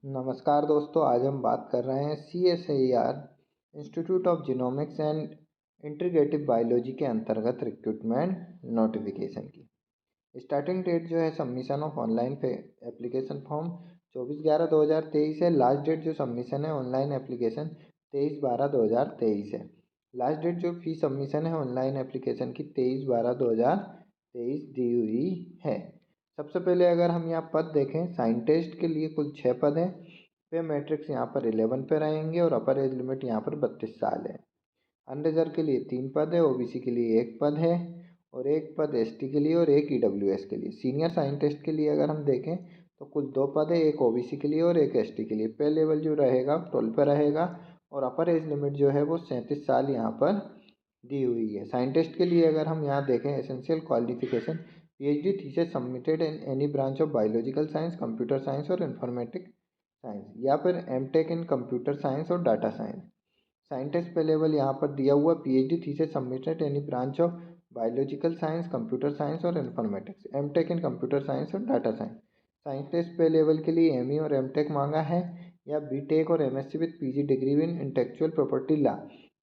नमस्कार दोस्तों, आज हम बात कर रहे हैं CSIR institute of genomics and integrative biology के अंतर्गत रिक्रूटमेंट नोटिफिकेशन की। स्टार्टिंग डेट जो है सबमिशन ऑफ ऑनलाइन पे एप्लीकेशन फॉर्म 24/11/2023 है। लास्ट डेट जो सबमिशन है ऑनलाइन एप्लीकेशन 23/12/2023 है। लास्ट डेट जो फी सबमिशन है ऑनलाइन एप्लीकेशन की 23/12/2023 दी हुई है। सबसे पहले अगर हम यहाँ पद देखें, साइंटिस्ट के लिए कुल 6 पद हैं। पे मैट्रिक्स यहाँ पर 11 पे रहेंगे और अपर एज लिमिट यहाँ पर 32 साल है। अनरिजर्व के लिए 3 पद है, ओबीसी के लिए 1 पद है और 1 पद एसटी के लिए और 1 ईडब्ल्यूएस के लिए। सीनियर साइंटिस्ट के लिए अगर हम देखें तो कुल 2 पद है, 1 ओबीसी के लिए और 1 एसटी के लिए। पे लेवल जो रहेगा 12 पे रहेगा और अपर एज लिमिट जो है वो 37 साल यहाँ पर दी हुई है। साइंटिस्ट के लिए अगर हम यहाँ देखें, essential qualification PhD thesis submitted in any branch of biological science, computer science और इंफॉर्मेटिक साइंस, या फिर एमटेक इन कंप्यूटर साइंस और data science. Scientist pay level यहाँ पर दिया हुआ PhD thesis submitted any branch of biological science, computer science और informatics, MTech in computer science और data science. Scientist pay level के लिए एमई और एमटेक मांगा है, या बीटेक और MSc with PG degree in intellectual property law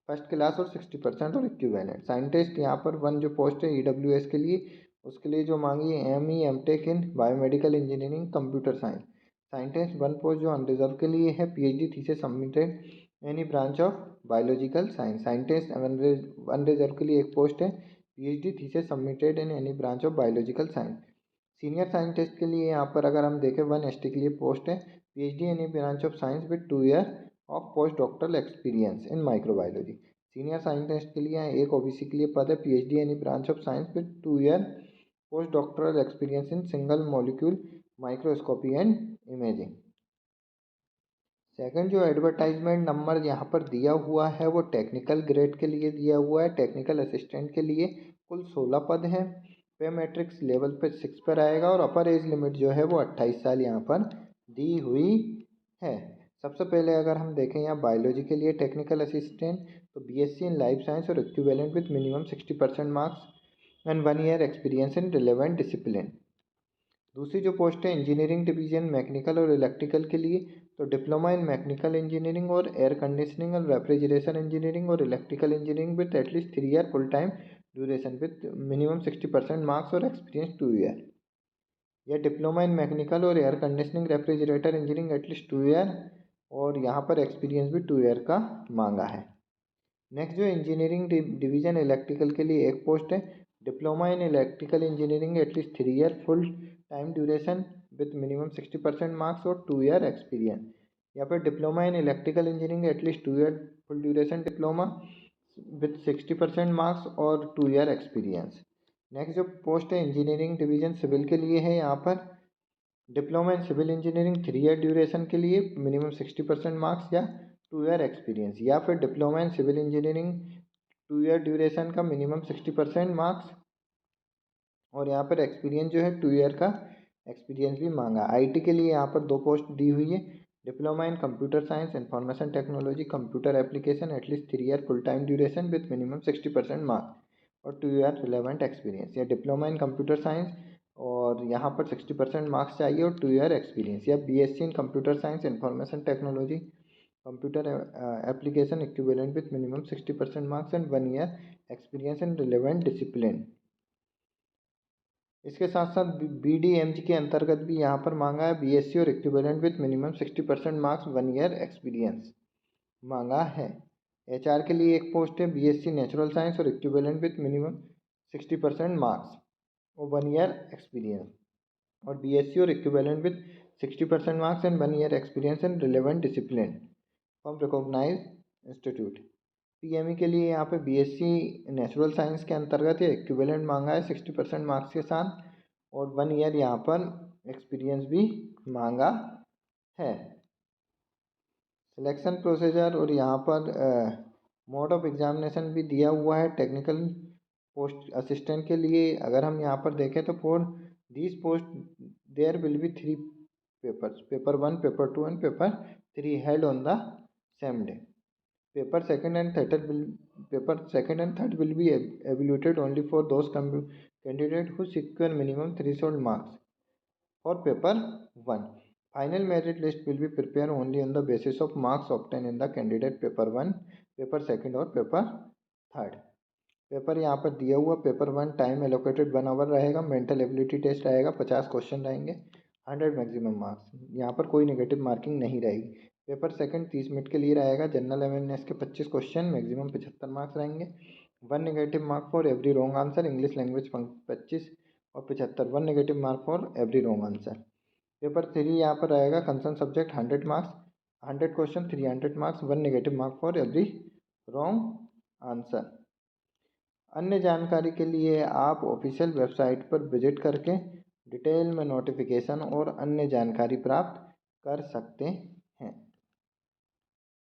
first class और 60% और इक्विवेलेंट। साइंटिस्ट यहाँ पर 1 जो पोस्ट है ईडब्ल्यूएस के लिए, उसके लिए जो मांगी है ME MTech in biomedical engineering computer science. Scientist 1 post जो अनरिजर्व के लिए है, PhD thesis submitted any branch of biological science. Scientist unreserve के लिए 1 पोस्ट है, PhD thesis submitted in any branch of biological science. Senior scientist के लिए यहाँ पर अगर हम देखें 1 एसटी के लिए पोस्ट है, PhD any branch of science with 2 year of post doctoral experience in microbiology. Senior scientist के लिए यहाँ 1 ओबीसी के लिए पद है, PhD any branch of science with 2 year post doctoral experience in single molecule microscopy and imaging. Second जो advertisement number यहाँ पर दिया हुआ है वो टेक्निकल ग्रेड के लिए दिया हुआ है। टेक्निकल असिस्टेंट के लिए कुल 16 पद हैं। पे मैट्रिक्स लेवल पे 6 पर आएगा और अपर एज लिमिट जो है वो 28 साल यहाँ पर दी हुई है। सबसे पहले अगर हम देखें यहाँ बायोलॉजी के लिए टेक्निकल असिस्टेंट, तो बीएससी इन लाइफ साइंस और equivalent with minimum 60% marks and 1 year experience in relevant discipline. दूसरी जो पोस्ट है इंजीनियरिंग डिवीजन मैकेनिकल और इलेक्ट्रिकल के लिए, तो डिप्लोमा इन मैकेनिकल इंजीनियरिंग और एयर कंडीशनिंग और रेफ्रिजरेशन इंजीनियरिंग और electrical engineering with at least 3 year full time duration with minimum 60% marks और एक्सपीरियंस 2 ईयर, या डिप्लोमा इन मैकेनिकल और air conditioning refrigerator engineering at least 2 year और यहाँ पर एक्सपीरियंस भी 2 ईयर का मांगा है। नेक्स्ट जो इंजीनियरिंग डिवीजन इलेक्ट्रिकल के लिए 1 पोस्ट है, diploma in electrical engineering at least 3 year full time duration with minimum 60% marks और 2 ईयर एक्सपीरियंस, या फिर diploma in electrical engineering at least 2 year full duration diploma with 60% marks और 2 ईयर एक्सपीरियंस। नेक्स्ट जो post है engineering division civil के लिए है, यहाँ पर diploma in civil engineering 3 year duration के लिए मिनिमम 60% मार्क्स या 2 ईयर एक्सपीरियंस, या फिर diploma in civil engineering 2 year duration का मिनिमम 60% मार्क्स और यहाँ पर एक्सपीरियंस जो है 2 ईयर का एक्सपीरियंस भी मांगा। आईटी के लिए यहाँ पर 2 पोस्ट दी हुई है, diploma in computer science information technology computer application at least 3 year full time duration with minimum 60% marks और 2 ईयर रिलेवेंट एक्सपीरियंस, या डिप्लोमा इन कंप्यूटर साइंस और यहाँ पर 60% मार्क्स चाहिए और 2 ईयर एक्सपीरियंस, या BSc in computer science information technology computer application equivalent with minimum 60% marks and 1 year experience in relevant discipline. इसके साथ साथ बीडीएमजी के अंतर्गत भी यहाँ पर मांगा है बीएससी और equivalent with minimum 60% marks 1 year experience मांगा है। एचआर के लिए 1 पोस्ट है, बीएससी नेचुरल साइंस और इक्विवेलेंट विथ मिनिमम 60% मार्क्स और 1 ईयर एक्सपीरियंस, और बीएससी और equivalent with 60% marks and 1 year experience in relevant discipline from recognise institute. PME के लिए यहाँ पे बीएससी नेचुरल साइंस के अंतर्गत ये इक्विवेलेंट मांगा है 60% मार्क्स के साथ और 1 ईयर यहाँ पर एक्सपीरियंस भी मांगा है। सिलेक्शन प्रोसीजर और यहाँ पर मोड ऑफ एग्जामिनेशन भी दिया हुआ है। टेक्निकल पोस्ट असिस्टेंट के लिए अगर हम यहाँ पर देखें तो for this post there will be 3 papers, paper 1, paper 2 and paper 3 held on the same day. Paper second and third will be evaluated only for those candidates who secure minimum threshold marks for paper 1. Final merit list will be prepare only on the basis of marks obtain in the candidate paper 1, paper 2 और paper 3। Paper यहाँ पर दिया हुआ, paper 1 time allocated 1 our रहेगा, mental ability test रहेगा, 50 question रहेंगे, 100 maximum marks, यहाँ पर कोई नेगेटिव मार्किंग नहीं रहेगी। पेपर 2 30 मिनट के लिए रहेगा, जनरल अवेयरनेस के 25 क्वेश्चन, मैक्सिमम 75 मार्क्स रहेंगे, 1 negative mark for every wrong answer, English language 25 और 75, 1 negative mark for every wrong answer. Paper 3 यहाँ पर रहेगा, concern subject 100 marks, 100 question, 300 marks, 1 negative mark for every wrong answer. अन्य जानकारी के लिए आप ऑफिशियल वेबसाइट पर विजिट करके डिटेल में नोटिफिकेशन और अन्य जानकारी प्राप्त कर सकते